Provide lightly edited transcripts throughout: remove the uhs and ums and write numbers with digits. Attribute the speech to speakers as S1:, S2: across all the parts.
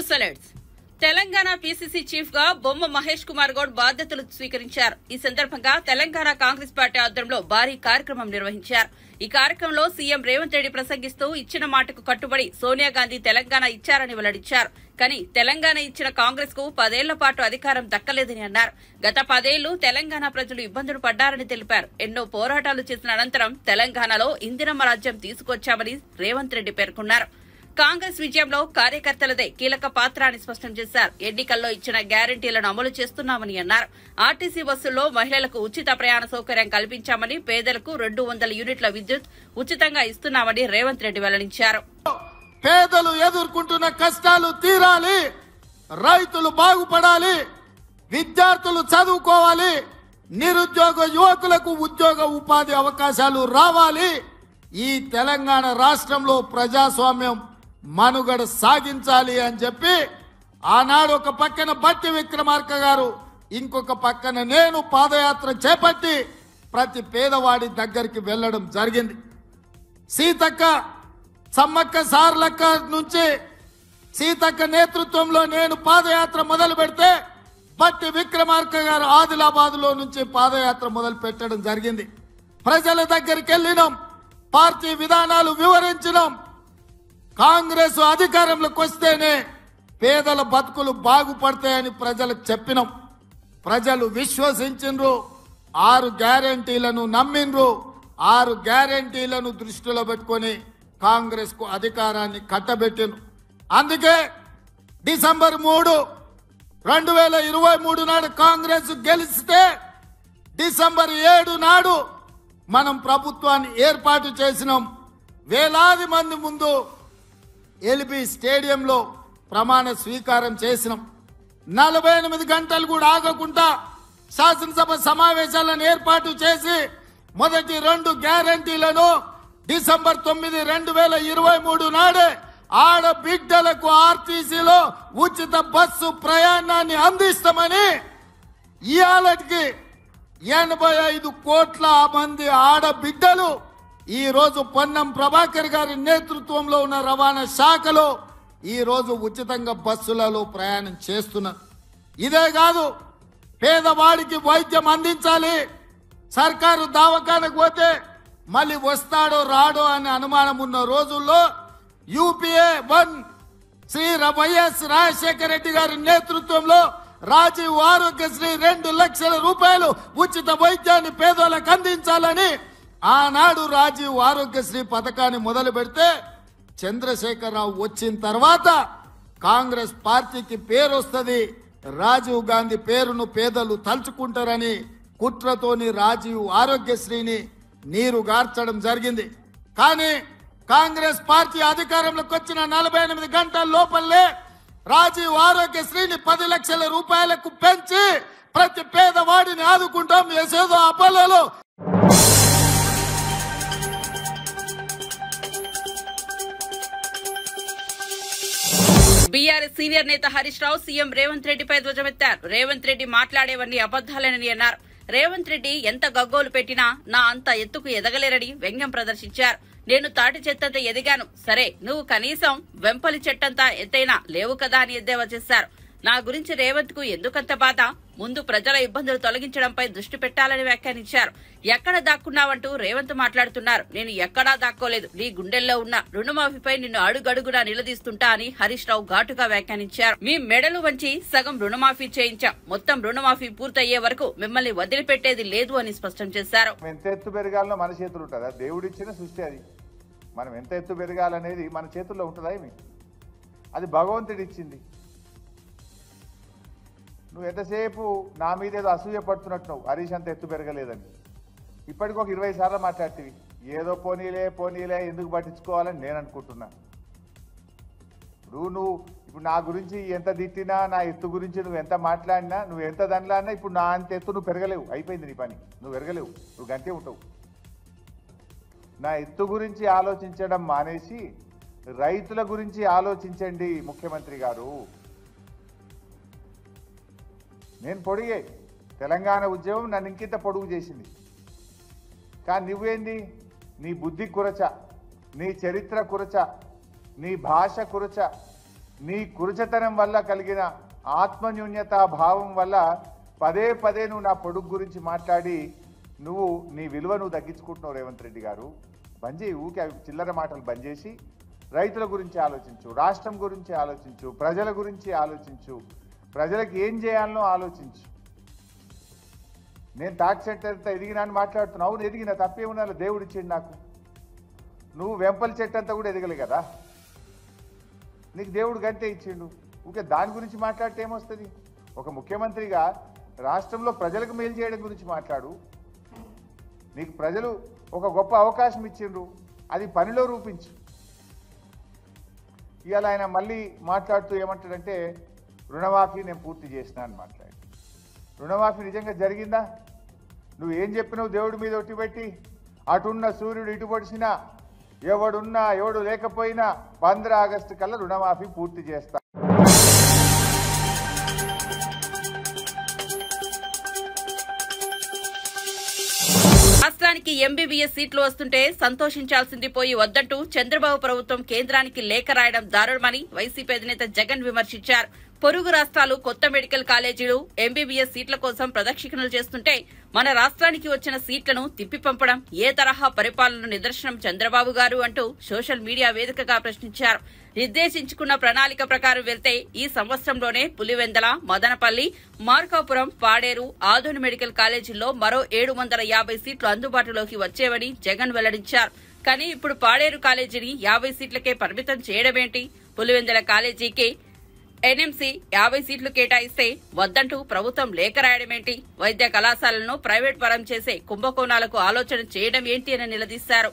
S1: News alerts. Telangana PCC chief గా బొమ్మ మహేష్ కుమార్ గౌడ్ బాధ్యతలు స్వీకరించారు. ఈ సందర్భంగా తెలంగాణ కాంగ్రెస్ పార్టీ ఆధ్వర్యంలో భారీ కార్యక్రమం నిర్వహించారు. ఈ కార్యక్రమంలో సీఎం రేవంత్ రెడ్డి ప్రసంగిస్తూ ఇచ్చిన మాటకు కట్టుబడి సోనియా గాంధీ తెలంగాణ ఇచ్చారని వెల్లడించారు. కానీ తెలంగాణ ఇచ్చిన కాంగ్రెస్ కు 10 ఏళ్ల పాటు అధికారం దక్కలేదని అన్నారు. గత 10 ఏళ్లు తెలంగాణ ప్రజలు ఇబ్బందులు పడ్డారని తెలిపారు. ఎన్నో పోరాటాలు చేసిన అనంతరం తెలంగాణలో ఇందిరమ్మ రాజ్యం తీసుకొచ్చామని రేవంత్ రెడ్డి పేర్కొన్నారు. కాంగ్రెస్ విజయంలో కార్యకర్తలదే కీలక పాత్ర అని స్పష్టం చేశారు. ఎన్నికల్లో ఇచ్చిన గ్యారంటీలను అమలు చేస్తున్నామని అన్నారు. ఆర్టీసీ బస్సుల్లో మహిళలకు ఉచిత ప్రయాణ సౌకర్యం కల్పించామని, పేదలకు 200 యూనిట్ల విద్యుత్ ఉచితంగా ఇస్తున్నామని రేవంత్ రెడ్డి వెల్లడించారు.
S2: పేదలు ఎదుర్కొంటున్న కష్టాలు తీరాలి, రైతులు బాగుపడాలి, విద్యార్థులు చదువుకోవాలి, నిరుద్యోగ యువకులకు ఉద్యోగ ఉపాధి అవకాశాలు రావాలి. ఈ తెలంగాణ రాష్ట్రంలో ప్రజాస్వామ్యం మనుగడ సాగించాలి అని చెప్పి ఆనాడు ఒక పక్కన బట్టి విక్రమార్క గారు, ఇంకొక పక్కన నేను పాదయాత్ర చేపట్టి ప్రతి పేదవాడి దగ్గరికి వెళ్లడం జరిగింది. సీతక్క సమ్మక్క సార్లక్క నుంచి సీతక్క నేతృత్వంలో నేను పాదయాత్ర మొదలు పెడితే బట్టి విక్రమార్క గారు ఆదిలాబాద్ లో నుంచి పాదయాత్ర మొదలు పెట్టడం జరిగింది. ప్రజల దగ్గరికి వెళ్ళినాం, పార్టీ విధానాలు వివరించినాం. కాంగ్రెస్ అధికారంలోకి వస్తేనే పేదల బతుకులు బాగుపడతాయని ప్రజలకు చెప్పినాం. ప్రజలు విశ్వసించిండ్రు, 6 గ్యారెంటీలను నమ్మిండ్రు. 6 గ్యారెంటీలను దృష్టిలో పెట్టుకొని కాంగ్రెస్ కు అధికారాన్ని కట్టబెట్టిండ్రు. అందుకే డిసెంబర్ 3, 2023 నాడు కాంగ్రెస్ గెలిస్తే డిసెంబర్ 7 నాడు మనం ప్రభుత్వాన్ని ఏర్పాటు చేసినాం. వేలాది మంది ముందు ఎల్బీ స్టేడియంలో ప్రమాణ స్వీకారం చేసినాం. 48 గంటలు కూడా ఆగకుండా శాసనసభ సమావేశాలను ఏర్పాటు చేసి మొదటి 2 గ్యారంటీలను డిసెంబర్ 9, 2023 నాడే ఆడబిడ్డలకు ఆర్టీసీలో ఉచిత బస్సు ప్రయాణాన్ని అందిస్తామని ఇయాలటికి 85 కోట్ల మంది ఆడబిడ్డలు ఈ రోజు పొన్నం ప్రభాకర్ గారి నేతృత్వంలో ఉన్న రవాణా శాఖలో ఈ రోజు ఉచితంగా బస్సులలో ప్రయాణం చేస్తున్నారు. ఇదే కాదు, పేదవాడికి వైద్యం అందించాలి. సర్కారు దవాఖానకు పోతే మళ్ళీ వస్తాడో రాడో అనే అనుమానం ఉన్న రోజుల్లో యూపీఏ 1 శ్రీ వైఎస్ రాజశేఖర రెడ్డి గారి నేతృత్వంలో రాజీవ్ ఆరోగ్యశ్రీ 2 లక్షల రూపాయలు ఉచిత వైద్యాన్ని పేదలకు అందించాలని ఆనాడు రాజీవ్ ఆరోగ్యశ్రీ పథకాన్ని మొదలు పెడితే చంద్రశేఖరరావు వచ్చిన తర్వాత కాంగ్రెస్ పార్టీకి పేరు వస్తుంది, రాజీవ్ గాంధీ పేరును పేదలు తలుచుకుంటారని కుట్రతోని రాజీవ్ ఆరోగ్యశ్రీని నీరు గార్చడం జరిగింది. కానీ కాంగ్రెస్ పార్టీ అధికారంలోకి వచ్చిన 48 గంటల లోపలే రాజీవ్ ఆరోగ్యశ్రీని 10 లక్షల రూపాయలకు పెంచి ప్రతి పేదవాడిని ఆదుకుంటాం. ఏదో అపోలో
S1: బీఆర్ఎస్ సీనియర్ నేత హరీష్ రావు సీఎం రేవంత్ రెడ్డిపై ధ్వజమెత్తారు. రేవంత్ రెడ్డి మాట్లాడేవన్నీ అబద్దాలేనని అన్నారు. రేవంత్ రెడ్డి ఎంత గగ్గోలు పెట్టినా నా అంత ఎత్తుకు ఎదగలేరని వ్యంగ్యం ప్రదర్శించారు. నేను తాటి చెత్తంత ఎదిగాను, సరే నువ్వు కనీసం వెంపలి చెట్టంతా ఎత్తైనా లేవు కదా అని ఎద్దేవా చేశారు. నా గురించి రేవంత్ కు ఎందుకంత బాధ? ముందు ప్రజల ఇబ్బందులు తొలగించడంపై దృష్టి పెట్టాలని వ్యాఖ్యానించారు. ఎక్కడ దాక్కున్నావంటూ రేవంత్ మాట్లాడుతున్నారు. నేను ఎక్కడా దాక్కోలేదు, నీ గుండెల్లో ఉన్న రుణమాఫీపై నిన్ను అడుగడుగునా నిలదీస్తుంటా అని హరీష్ రావు ఘాటుగా వ్యాఖ్యానించారు. మీ మెడలు వంచి సగం రుణమాఫీ చేయించాం, మొత్తం రుణమాఫీ పూర్తయ్యే వరకు మిమ్మల్ని వదిలిపెట్టేది లేదు అని స్పష్టం చేశారు.
S3: ఎంత ఎత్తు పెరగాలనో మన చేతులు ఉంటుందా? దేవుడిచ్చిన సృష్టి అది. మనం ఎంత ఎత్తు పెరగాలనేది మన చేతుల్లో ఉంటుందా? అది భగవంతుడి ఇచ్చింది. నువ్వు ఎంతసేపు నా మీద ఏదో అసూయ పడుతున్నట్టు హరీష్ అంత ఎత్తు పెరగలేదని ఇప్పటికి ఒక 20 సార్లు మాట్లాడుతీవి. ఏదో పోనీలే ఎందుకు పట్టించుకోవాలని నేను అనుకుంటున్నా. ఇప్పుడు నా గురించి ఎంత తిట్టినా, నా ఎత్తు గురించి నువ్వు ఎంత మాట్లాడినా, నువ్వు ఎంత దండలాడినా ఇప్పుడు నా అంత ఎత్తు నువ్వు పెరగలేవు. అయిపోయింది నీ పని, నువ్వు పెరగలేవు, నువ్వు గంటే ఉంటావు. నా ఎత్తు గురించి ఆలోచించడం మానేసి రైతుల గురించి ఆలోచించండి ముఖ్యమంత్రి గారు. నేను పొడిగే తెలంగాణ ఉద్యమం నన్ను ఇంకింత పొడుగు చేసింది. కానీ నువ్వేంది, నీ బుద్ధి కురచ, నీ చరిత్ర కురచ, నీ భాష కురచ, నీ కురుచతనం వల్ల కలిగిన ఆత్మన్యూన్యత భావం వల్ల పదే పదే నువ్వు నా పొడుగు గురించి మాట్లాడి నువ్వు నీ విలువ నువ్వు తగ్గించుకుంటున్నావు రేవంత్ రెడ్డి గారు. బంద్ చేయి, ఊకే చిల్లర మాటలు బంద్ చేసి రైతుల గురించి ఆలోచించు, రాష్ట్రం గురించి ఆలోచించు, ప్రజల గురించి ఆలోచించు, ప్రజలకు ఏం చేయాలనో ఆలోచించు. నేను తాటి చెట్టు అంతా ఎదిగినా అని మాట్లాడుతున్నావు. అవును ఎదిగిన, తప్పేమున్నా దేవుడు ఇచ్చిండు నాకు. నువ్వు వెంపల చెట్టు అంతా కూడా ఎదగలే కదా, నీకు దేవుడు గంతే ఇచ్చిండు. ఊకే దాని గురించి మాట్లాడితే ఏమొస్తుంది? ఒక ముఖ్యమంత్రిగా రాష్ట్రంలో ప్రజలకు మేలు చేయడం గురించి మాట్లాడు. నీకు ప్రజలు ఒక గొప్ప అవకాశం ఇచ్చిండ్రు, అది పనిలో రూపించు. ఇవాళ ఆయన మళ్ళీ మాట్లాడుతూ ఏమంటాడంటే రుణమాఫీ నేను పూర్తి చేసిన అని మాట్లాడి. రుణమాఫీ నిజంగా జరిగిందా? నువ్వు ఏం చెప్పినావు దేవుడి మీద ఒట్టి పెట్టి? అటున్న సూర్యుడు ఇటు పొడిచినా, ఎవడున్నా ఎవడు లేకపోయినా 15 ఆగస్టు కల్లా రుణమాఫీ పూర్తి చేస్తా.
S1: రాష్ట్రానికి ఎంబీబీఎస్ సీట్లు వస్తుంటే సంతోషించాల్సింది పోయి వద్దంటూ చంద్రబాబు ప్రభుత్వం కేంద్రానికి లేఖ రాయడం దారుణమని వైసీపీ అధినేత జగన్ విమర్శించారు. పొరుగు రాష్ట్రాలు కొత్త మెడికల్ కాలేజీలు ఎంబీబీఎస్ సీట్ల కోసం ప్రదక్షిణలు చేస్తుంటే మన రాష్ట్రానికి వచ్చిన సీట్లను తిప్పిపంపడం ఏ తరహా పరిపాలన నిదర్శనం చంద్రబాబు గారు అంటూ సోషల్ మీడియా వేదికగా ప్రశ్నించారు. నిర్దేశించుకున్న ప్రణాళిక ప్రకారం వెళ్తే ఈ సంవత్సరంలోనే పులివెందల, మదనపల్లి, మార్కాపురం, పాడేరు, ఆదోని మెడికల్ కాలేజీల్లో మరో 750 సీట్లు అందుబాటులోకి వచ్చేవని జగన్ వెల్లడించారు. కానీ ఇప్పుడు పాడేరు కాలేజీని 50 సీట్లకే పరిమితం చేయడమేంటి? పులివెందల కాలేజీకి ఎన్ఎంసీ 50 సీట్లు కేటాయిస్తే వద్దంటూ ప్రభుత్వం లేఖ రాయడమేంటి? వైద్య కళాశాలను ప్రైవేట్ పరం చేసే కుంభకోణాలకు ఆలోచన చేయడం ఏంటి అని నిలదీశారు.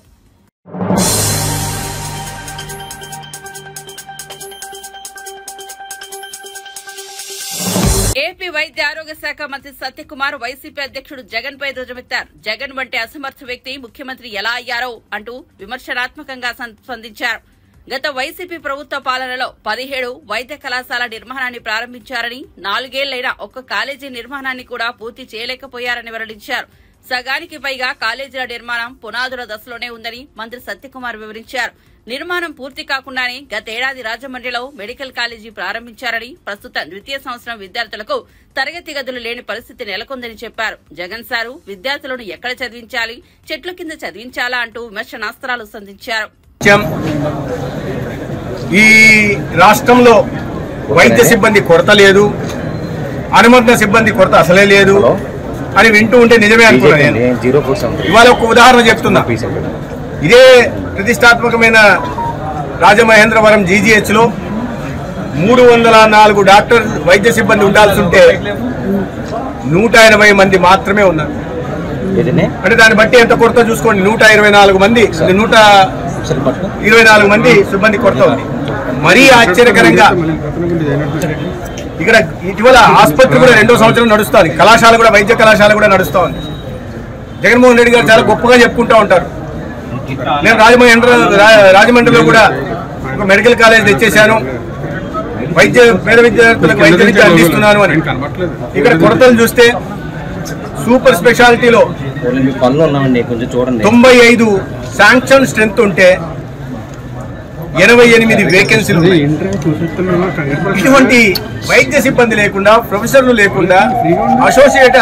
S1: ఏపీ వైద్య ఆరోగ్య శాఖ మంత్రి సత్యకుమార్ వైసీపీ అధ్యక్షుడు జగన్ పై ధ్వజమెత్తారు. జగన్ వంటి అసమర్థ వ్యక్తి ముఖ్యమంత్రి ఎలా అయ్యారో అంటూ విమర్శనాత్మకంగా స్పందించారు. గత వైసీపీ ప్రభుత్వ పాలనలో 17 వైద్య కళాశాల నిర్మాణాన్ని ప్రారంభించారని, 4 ఏళ్లైనా ఒక్క కాలేజీ నిర్మాణాన్ని కూడా పూర్తి చేయలేకపోయారని వెల్లడించారు. సగానికి పైగా కాలేజీల నిర్మాణం పునాదుల దశలోనే ఉందని మంత్రి సత్యకుమార్ వివరించారు. నిర్మాణం పూర్తి కాకుండానే గతేడాది రాజమండ్రిలో మెడికల్ కాలేజీ ప్రారంభించారని, ప్రస్తుత ద్వితీయ సంవత్సరం విద్యార్థులకు తరగతి గదులు లేని పరిస్థితి నెలకొందని చెప్పారు. జగన్ సారు విద్యార్థులను ఎక్కడ చదివించాలి, చెట్ల కింద చదివించాలా అంటూ విమర్శనాస్త్రాలు సంధించారు.
S4: ఈ రాష్ట్రంలో వైద్య సిబ్బంది కొరత లేదు, అనుమతి సిబ్బంది కొరత అసలే లేదు అని వింటూ ఉంటే నిజమే అనుకున్నాను. ఇవాళ ఒక ఉదాహరణ చెప్తున్నా. ఇదే ప్రతిష్టాత్మకమైన రాజమహేంద్రవరం జీజీహెచ్లో 304 డాక్టర్ వైద్య సిబ్బంది ఉండాల్సి ఉంటే 180 మంది మాత్రమే ఉన్నారు. అంటే దాన్ని బట్టి ఎంత కొరత చూసుకోండి. 124 మంది 124 మంది సిబ్బంది కొరత ఉంది. మరీ ఆశ్చర్యకరంగా ఇక్కడ ఇటీవల ఆసుపత్రి కూడా 2వ సంవత్సరం నడుస్తుంది, కళాశాల కూడా వైద్య కళాశాల కూడా నడుస్తూ ఉంది. జగన్మోహన్ రెడ్డి గారు చాలా గొప్పగా చెప్పుకుంటూ ఉంటారు. నేను రాజమండ్రిలో కూడా ఒక మెడికల్ కాలేజ్ తెచ్చేశాను, పేద విద్యార్థులకు వైద్య విద్య అందిస్తున్నాను అని. ఇక్కడ కొరతలు చూస్తే సూపర్ స్పెషాలిటీలో 95 శాంక్షన్ స్ట్రెంత్ ఉంటే 88 వేకెన్సీలు. ఇటువంటి వైద్య సిబ్బంది లేకుండా, ప్రొఫెసర్లు లేకుండా,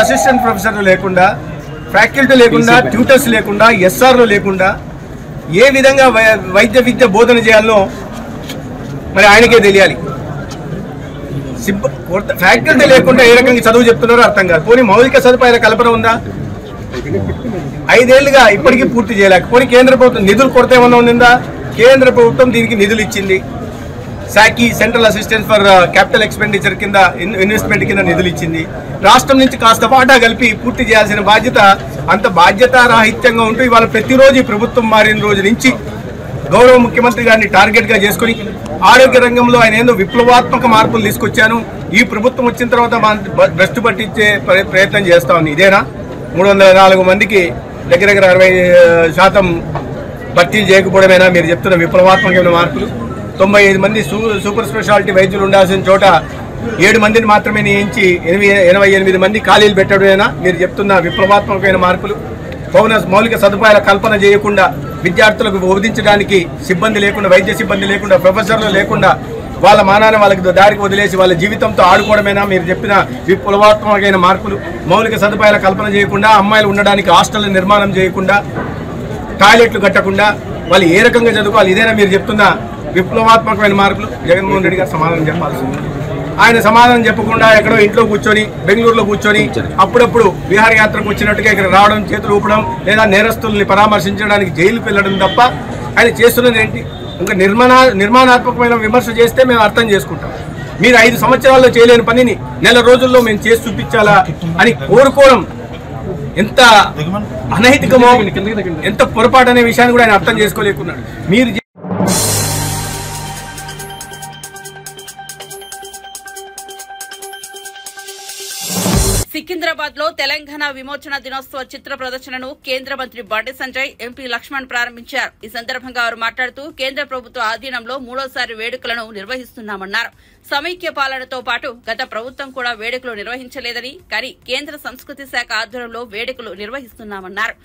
S4: అసిస్టెంట్ ప్రొఫెసర్లు లేకుండా, ఫ్యాకల్టీ లేకుండా, ట్యూటర్స్ లేకుండా, ఎస్ఆర్లు లేకుండా ఏ విధంగా వైద్య విద్య బోధన చేయాలనో మరి ఆయనకే తెలియాలి. ఫ్యాకల్టీ లేకుండా ఏ రకంగా చదువు చెప్తున్నారో అర్థం కాదు. పోనీ మౌలిక సదుపాయాల కల్పన ఉందా? 5 ఏళ్లుగా ఇప్పటికీ పూర్తి చేయలేక. పోనీ కేంద్ర ప్రభుత్వం నిధులు కొరత ఏమన్నా ఉందా? కేంద్ర ప్రభుత్వం దీనికి నిధులు ఇచ్చింది. సాకి central assistance for capital expenditure కింద ఇన్వెస్ట్మెంట్ కింద నిధులు ఇచ్చింది. రాష్ట్రం నుంచి కాస్త పాటా కలిపి పూర్తి చేయాల్సిన బాధ్యత అంత బాధ్యతారాహిత్యంగా ఉంటూ ఇవాళ ప్రతిరోజు ప్రభుత్వం మారిన రోజు నుంచి గౌరవ ముఖ్యమంత్రి గారిని టార్గెట్ గా చేసుకుని ఆరోగ్య రంగంలో ఆయన ఏందో విప్లవాత్మక మార్పులు తీసుకొచ్చాను, ఈ ప్రభుత్వం వచ్చిన తర్వాత భ్రష్టు పట్టించే ప్రయత్నం చేస్తా ఉంది. ఇదేనా? 304 మందికి దగ్గర 60% భర్తీ చేయకపోవడమేనా మీరు చెప్తున్న విప్లవాత్మకమైన మార్పులు? 95 మంది సూపర్ స్పెషాలిటీ వైద్యులు ఉండాల్సిన చోట 7 మందిని మాత్రమే నియమించి 88 మంది ఖాళీలు పెట్టడమేనా మీరు చెప్తున్న విప్లవాత్మకమైన మార్పులు? మౌలిక సదుపాయాల కల్పన చేయకుండా, విద్యార్థులకు బోధించడానికి సిబ్బంది లేకుండా, వైద్య సిబ్బంది లేకుండా, ప్రొఫెసర్లు లేకుండా వాళ్ళ మానాన్ని వాళ్ళకి దారికి వదిలేసి వాళ్ళ జీవితంతో ఆడుకోవడమేనా మీరు చెప్పిన విప్లవాత్మకమైన మార్పులు? మౌలిక సదుపాయాల కల్పన చేయకుండా, అమ్మాయిలు ఉండడానికి హాస్టల్ నిర్మాణం చేయకుండా, టాయిలెట్లు కట్టకుండా వాళ్ళు ఏ రకంగా చదువుకోవాలి? ఇదేనా మీరు చెప్తున్న విప్లవాత్మకమైన మార్పులు? జగన్మోహన్ రెడ్డి గారు సమాధానం చెప్పాల్సింది. ఆయన సమాధానం చెప్పకుండా ఎక్కడో ఇంట్లో కూర్చొని, బెంగళూరులో కూర్చొని అప్పుడప్పుడు విహారయాత్రకు వచ్చినట్టుగా ఇక్కడ రావడం, చేతులు ఊపడం, లేదా నేరస్తుల్ని పరామర్శించడానికి జైలుకు వెళ్ళడం తప్ప ఆయన చేస్తున్నది ఏంటి? ఇంకా నిర్మాణాత్మకమైన విమర్శ చేస్తే మేము అర్థం చేసుకుంటాం. మీరు 5 సంవత్సరాల్లో చేయలేని పనిని నెల రోజుల్లో మేము చేసి చూపించాలా అని కోరుకోవడం ఎంత అనైతికమో, ఎంత పొరపాటు అనే విషయాన్ని కూడా ఆయన అర్థం చేసుకోలేకున్నాడు. మీరు
S1: సికింద్రాబాద్ లో తెలంగాణ విమోచన దినోత్సవ చిత్ర ప్రదర్శనను కేంద్ర మంత్రి బండి సంజయ్, ఎంపీ లక్ష్మణ్ ప్రారంభించారు. ఈ సందర్భంగా వారు మాట్లాడుతూ కేంద్ర ప్రభుత్వ ఆధీనంలో 3వసారి వేడుకలను నిర్వహిస్తున్నామన్నారు. సమైక్య పాలనతో పాటు గత ప్రభుత్వం కూడా వేడుకలు నిర్వహించలేదని, కానీ కేంద్ర సంస్కృతి శాఖ ఆధ్వర్యంలో వేడుకలు నిర్వహిస్తున్నామన్నారు.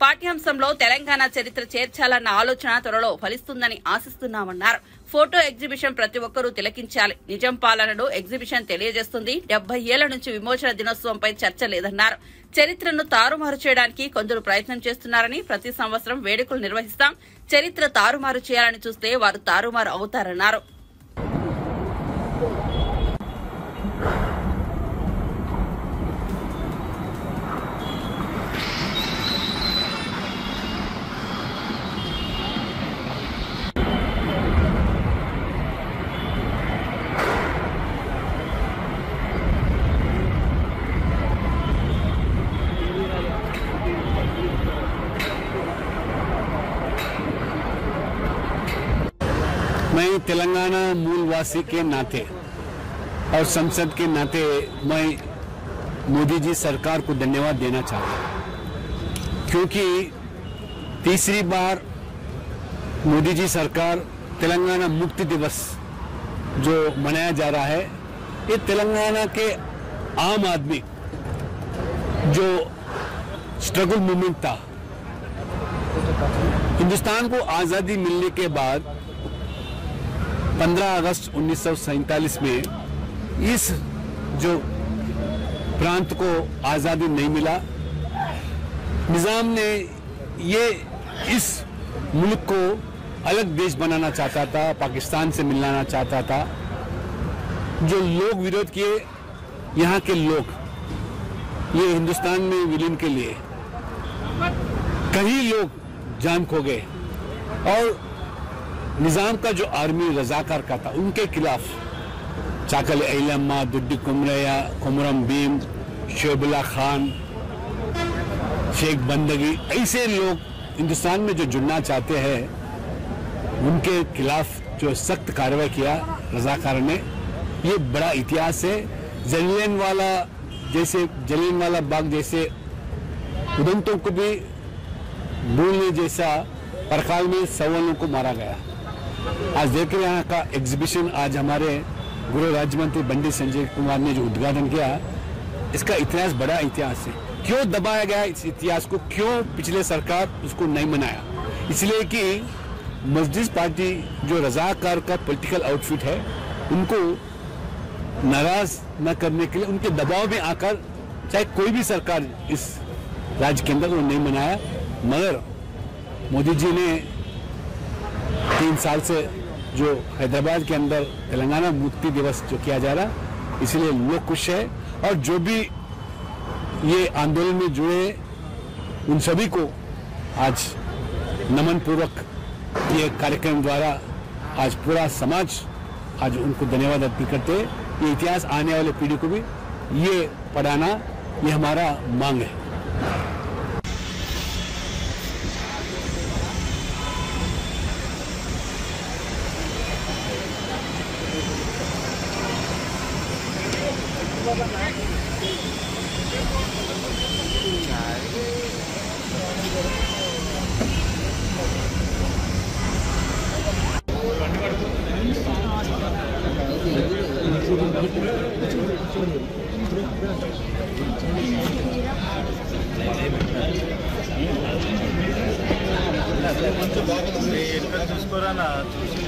S1: పాఠ్యాంశంలో తెలంగాణ చరిత్ర చేర్చాలన్న ఆలోచన త్వరలో ఫలిస్తుందని ఆశిస్తున్నామన్నారు. ఫోటో ఎగ్జిబిషన్ ప్రతి ఒక్కరూ తిలకించాలి. నిజం పాలనలో ఎగ్జిబిషన్ తెలియజేస్తుంది. 70 ఏళ్ల నుంచి విమోచన దినోత్సవంపై చర్చ లేదన్నారు. చరిత్రను తారుమారు చేయడానికి కొందరు ప్రయత్నం చేస్తున్నారని, ప్రతి సంవత్సరం వేడుకలు నిర్వహిస్తాం. చరిత్ర తారుమారు చేయాలని చూస్తే వారు తారుమారు అవుతారన్నారు.
S5: मैं तेलंगाना मूलवासी के नाते और संसद के नाते मैं मोदी जी सरकार को धन्यवाद देना चाहता हूँ, क्योंकि तीसरी बार मोदी जी सरकार तेलंगाना मुक्ति दिवस जो मनाया जा रहा है, ये तेलंगाना के आम आदमी जो स्ट्रगल मूवमेंट था, हिंदुस्तान को आज़ादी मिलने के बाद 15 अगस्त 1947 में इस जो प्रांत को आज़ादी नहीं मिला, निज़ाम ने ये इस मुल्क को अलग देश बनाना चाहता था, पाकिस्तान से मिलाना चाहता था। जो लोग विरोध किए, यहाँ के लोग ये हिंदुस्तान में विलीन के लिए कई लोग जान खो गए, और निज़ाम का जो आर्मी रजाकार का था, उनके खिलाफ चाकल ऐलम्मा, दुड्डी कुमरैया, कुमरम भीम, शोबुल्ला खान, शेख बंदगी, ऐसे लोग हिंदुस्तान में जो जुड़ना चाहते हैं, उनके खिलाफ जो सख्त कार्रवाई किया रजाकार ने, ये बड़ा इतिहास है। जलियांवाला बाग जैसे उदंतों को भी भूलने जैसा परकाल में 100 लोगों को मारा गया। आज देख रहे यहाँ का एग्जीबिशन आज हमारे गृह राज्य मंत्री बंडी संजय कुमार ने जो उद्घाटन किया, इसका इतिहास बड़ा इतिहास है। क्यों दबाया गया इस इतिहास को, क्यों पिछले सरकार उसको नहीं मनाया? इसलिए कि मजलिस पार्टी जो रजाकार का पॉलिटिकल आउटफिट है, उनको नाराज न करने के लिए उनके दबाव में आकर चाहे कोई भी सरकार इस राज्य के अंदर वो नहीं मनाया। मगर मोदी जी ने 3 साल से जो हैदराबाद के अंदर तेलंगाना मुक्ति दिवस जो किया जा रहा, इसलिए लोग खुश है। और जो भी ये आंदोलन में जुड़े उन सभी को आज नमन पूर्वक ये कार्यक्रम द्वारा आज पूरा समाज आज उनको धन्यवाद अर्पित करते हैं। ये इतिहास आने वाले पीढ़ी को भी ये पढ़ाना, ये हमारा मांग है।
S6: చూసుకోరా చూసి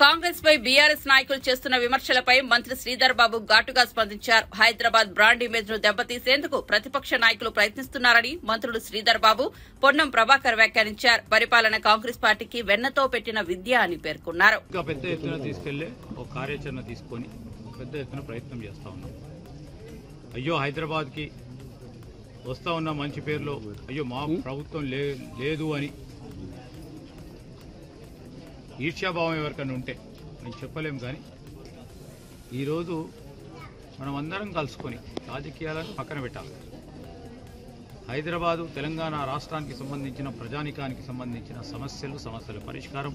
S1: కాంగ్రెస్ పై బీఆర్ఎస్ నాయకులు చేస్తున్న విమర్శలపై మంత్రి శ్రీధర్ బాబు ఘాటుగా స్పందించారు. హైదరాబాద్ బ్రాండ్ ఇమేజ్ ను దెబ్బతీసేందుకు ప్రతిపక్ష నాయకులు ప్రయత్నిస్తున్నారని మంత్రులు శ్రీధర్ బాబు, పొన్నం ప్రభాకర్ వ్యాఖ్యానించారు. పరిపాలన కాంగ్రెస్ పార్టీకి వెన్నతో పెట్టిన విద్య అని పేర్కొన్నారు.
S7: ఇంకా పెద్ద ఎత్తున తీసుకెళ్లే ఒక కార్యాచరణ తీసుకొని పెద్ద ఎత్తున ప్రయత్నం చేస్తా ఉన్నాం. అయ్యో హైదరాబాద్ కి వస్తా ఉన్న మంచి పేరులో అయ్యో మా ప్రభుత్వం లేదు అని ఈర్ష్యాభావం ఎవరికైనా ఉంటే నేను చెప్పలేము. కానీ ఈరోజు మనం అందరం కలుసుకొని రాజకీయాలను పక్కన పెట్టాలి. హైదరాబాదు తెలంగాణ రాష్ట్రానికి సంబంధించిన ప్రజానికానికి సంబంధించిన సమస్యల పరిష్కారం,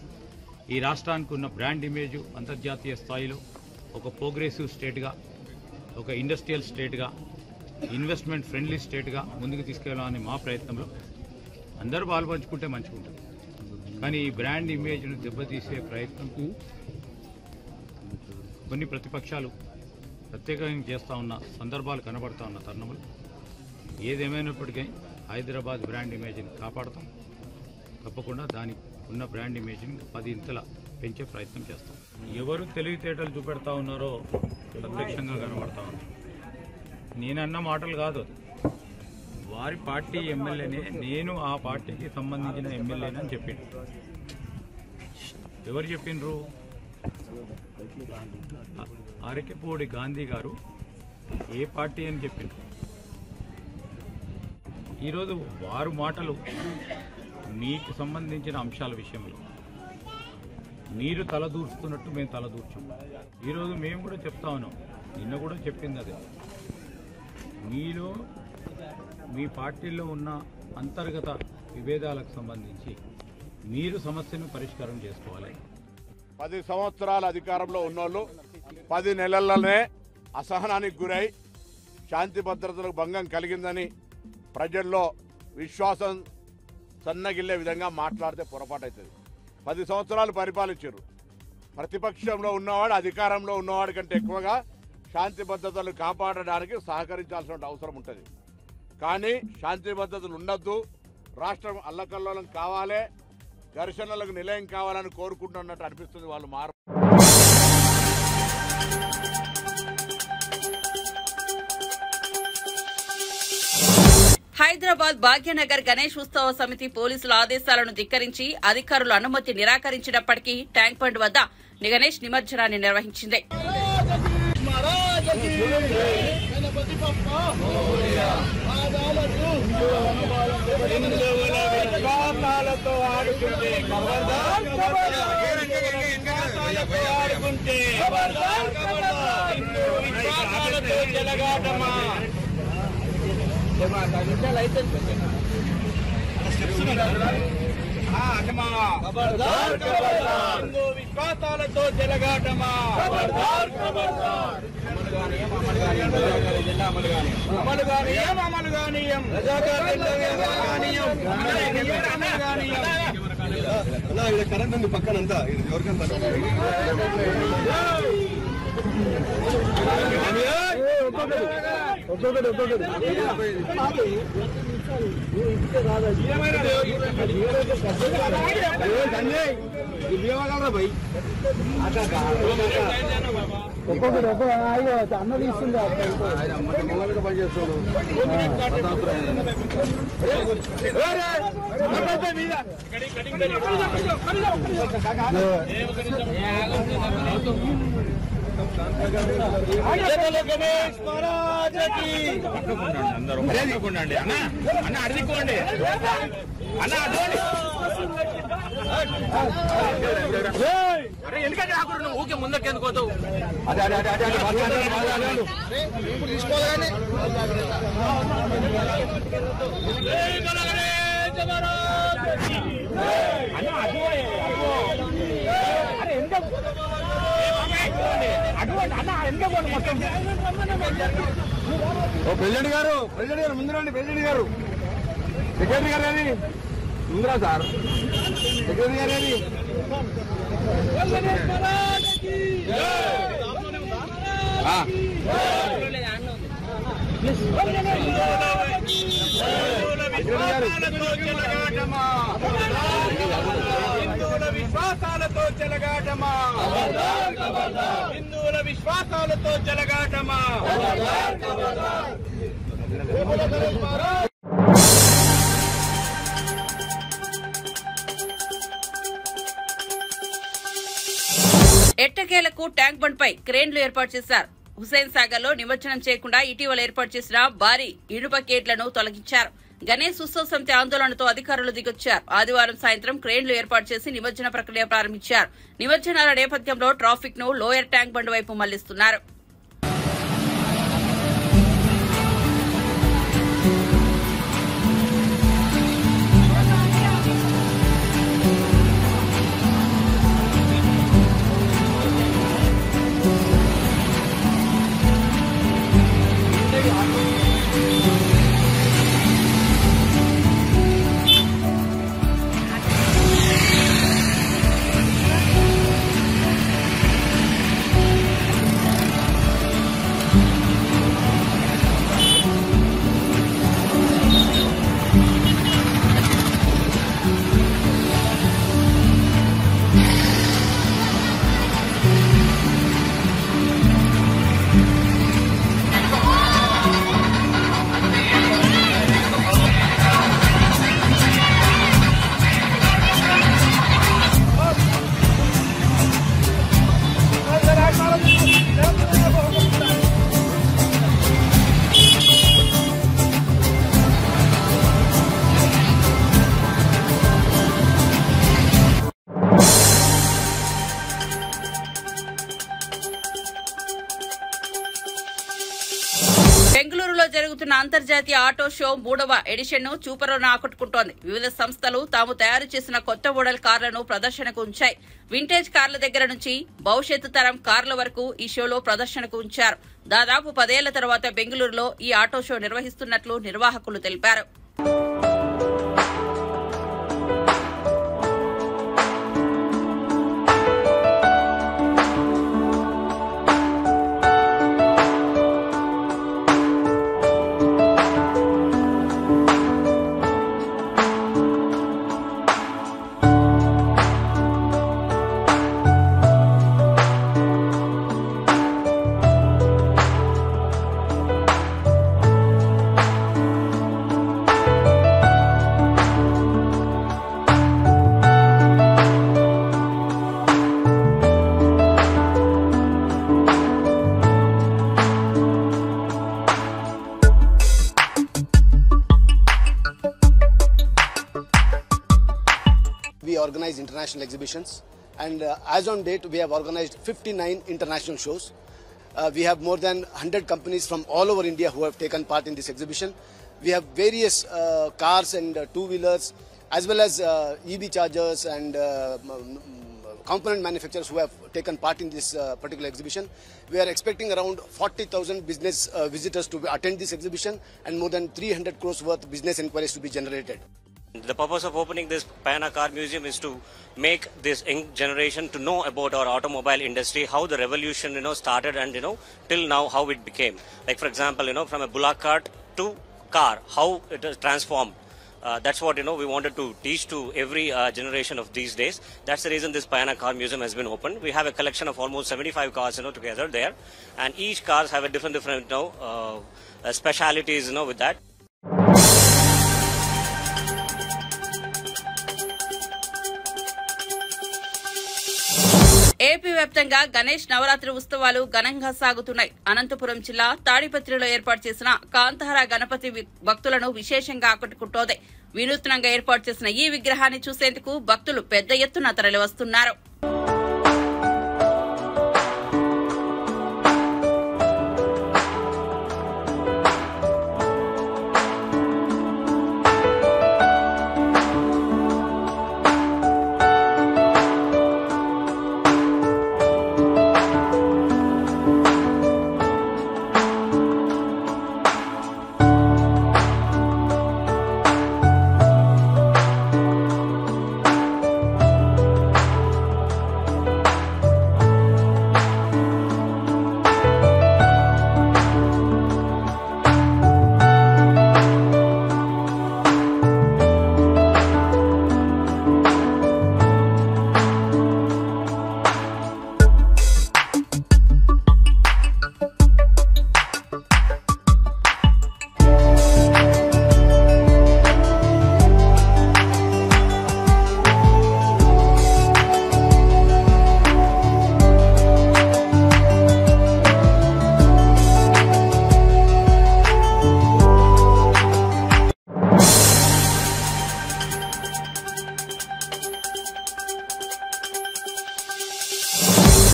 S7: ఈ రాష్ట్రానికి ఉన్న బ్రాండ్ ఇమేజ్ అంతర్జాతీయ స్థాయిలో ఒక ప్రోగ్రెసివ్ స్టేట్గా, ఒక ఇండస్ట్రియల్ స్టేట్గా, ఇన్వెస్ట్మెంట్ ఫ్రెండ్లీ స్టేట్గా ముందుకు తీసుకెళ్లాలని మా ప్రయత్నంలో అందరూ పాల్పంచుకుంటే మంచిగా ఉంటుంది. కానీ ఈ బ్రాండ్ ఇమేజ్ను దెబ్బతీసే ప్రయత్నం కొన్ని ప్రతిపక్షాలు ప్రత్యేకంగా చేస్తూ ఉన్న సందర్భాలు కనబడుతూ ఉన్న తరుణములు. ఏదేమైనప్పటికీ హైదరాబాద్ బ్రాండ్ ఇమేజ్ని కాపాడతాం. తప్పకుండా దానికి ఉన్న బ్రాండ్ ఇమేజ్ని 10 ఇంతల పెంచే ప్రయత్నం చేస్తాం. ఎవరు తెలివితేటలు చూపెడతా ఉన్నారో ప్రత్యక్షంగా కనబడతా ఉన్నారు. నేనన్న మాటలు కాదు, వారి పార్టీ ఎమ్మెల్యేనే, నేను ఆ పార్టీకి సంబంధించిన ఎమ్మెల్యేనని చెప్పిండు. ఎవరు చెప్పిండ్రు? అరకెపూడి గాంధీ గారు ఏ పార్టీ అని చెప్పిండ్రు. ఈరోజు వారు మాటలు మీకు సంబంధించిన అంశాల విషయంలో మీరు తలదూర్చుతున్నట్టు మేము తలదూర్చాం. ఈరోజు మేము కూడా చెప్తా ఉన్నాం, నిన్న కూడా చెప్పింది అదే. మీలో మీ పార్టీలో ఉన్న అంతర్గత విభేదాలకు సంబంధించి మీరు సమస్యను పరిష్కారం చేసుకోవాలి.
S8: 10 సంవత్సరాల అధికారంలో ఉన్నోళ్ళు 10 నెలల్లోనే అసహనానికి గురై శాంతి భద్రతలకు భంగం కలిగిందని ప్రజల్లో విశ్వాసం సన్నగిల్లే విధంగా మాట్లాడితే పొరపాటు అవుతుంది. 10 సంవత్సరాలు పరిపాలించారు. ప్రతిపక్షంలో ఉన్నవాడు అధికారంలో ఉన్నవాడి కంటే ఎక్కువగా శాంతి భద్రతలు కాపాడడానికి సహకరించాల్సిన అవసరం ఉంటుంది. కానీ శాంతి భద్రతలు ఉండొద్దు, రాష్ట్రం అల్లకల్లోలం కావాలి, ఘర్షణలకు నిలయం కావాలని కోరుకుంటున్నట్టు అనిపిస్తుంది. వాళ్ళు మారు
S1: హైదరాబాద్ భాగ్యనగర్ గణేష్ ఉత్సవ సమితి పోలీసుల ఆదేశాలను ధిక్కరించి అధికారులు అనుమతి నిరాకరించినప్పటికీ ట్యాంక్ బండ్ వద్ద గణేష్ నిమజ్జనాన్ని నిర్వహించింది.
S9: విశ్వాసాలతో జలగాటమా
S4: కరెంట్ ఉంది పక్కనంతా ఎవరికంతా అన్న తీస్తుంది పనిచేస్తాడు.
S9: గణేష్ మహారాజకి
S7: అందరూ అడుగుకోండి అన్న, అన్న అడుగుకోండి అన్న, అడగండి. అరే ఎందుకంటే ఆకుడు నువ్వు ఊకే ముందకెందుకు పోతావు?
S9: ఇప్పుడు తీసుకోవాలి. అన్న అటు
S4: ప్రెసిడెంట్ గారు ముందురండి. ప్రెసిడెంట్ గారు, సెక్రటరీ గారు ఏది ముందురా సార్? సెక్రటరీ గారు ఏది?
S9: విశ్వాసాలతో చెలగాటమా, హిందువుల విశ్వాసాలతో చెలగాటమా.
S1: ఎట్టకేలకు ట్యాంక్ బండ్ పై క్రేన్లు ఏర్పాటు చేశారు. హుసేన్ సాగర్ లో నిమజ్జనం చేయకుండా ఇటీవల ఏర్పాటు చేసిన భారీ ఇనుప గేట్లను తొలగించారు. గణేష్ ఉత్సవ సమితి ఆందోళనతో అధికారులు దిగొచ్చారు. ఆదివారం సాయంత్రం క్రేన్లు ఏర్పాటు చేసి నిమజ్జన ప్రక్రియ ప్రారంభించారు. నిమజ్జనాల నేపథ్యంలో ట్రాఫిక్ ను లోయర్ ట్యాంక్ బండ్ వైపు మళ్లిస్తున్నారు. బెంగళూరులో జరుగుతున్న అంతర్జాతీయ ఆటో షో 3వ ఎడిషన్ ను చూపరోన ఆకట్టుకుంటోంది. వివిధ సంస్థలు తాము తయారు చేసిన కొత్త మోడల్ కార్లను ప్రదర్శనకు ఉంచాయి. వింటేజ్ కార్ల దగ్గర నుంచి భవిష్యత్తు తరం కార్ల వరకు ఈ షోలో ప్రదర్శనకు ఉంచారు. దాదాపు 10 ఏళ్ల తర్వాత బెంగళూరులో ఈ ఆటో షో నిర్వహిస్తున్నట్లు నిర్వాహకులు తెలిపారు.
S10: We organize international exhibitions, and as on date we have organized 59 international shows. We have more than 100 companies from all over India who have taken part in this exhibition. We have various cars and two-wheelers, as well as EV chargers and component manufacturers who have taken part in this particular exhibition. We are expecting around 40,000 business visitors to attend this exhibition, and more than 300 crores worth business inquiries to be generated.
S11: The purpose of opening this Payana Car Museum is to make this young generation to know about our automobile industry, how the revolution started, and till now how it became. Like for example, from a bullock cart to car, how it has transformed. That's what we wanted to teach to every generation of these days. That's the reason this Payana Car Museum has been opened. We have a collection of almost 75 cars together there, and each cars have a different specialities with that.
S1: AP వ్యాప్తంగా గణేష్ నవరాత్రి ఉత్సవాలు ఘనంగా సాగుతున్నాయి. అనంతపురం జిల్లా తాడిపత్రిలో ఏర్పాటు చేసిన కాంతార గణపతి భక్తులను విశేషంగా ఆకట్టుకుంటోంది. వినూత్నంగా ఏర్పాటు చేసిన ఈ విగ్రహాన్ని చూసేందుకు భక్తులు పెద్ద ఎత్తున తరలివస్తున్నారు.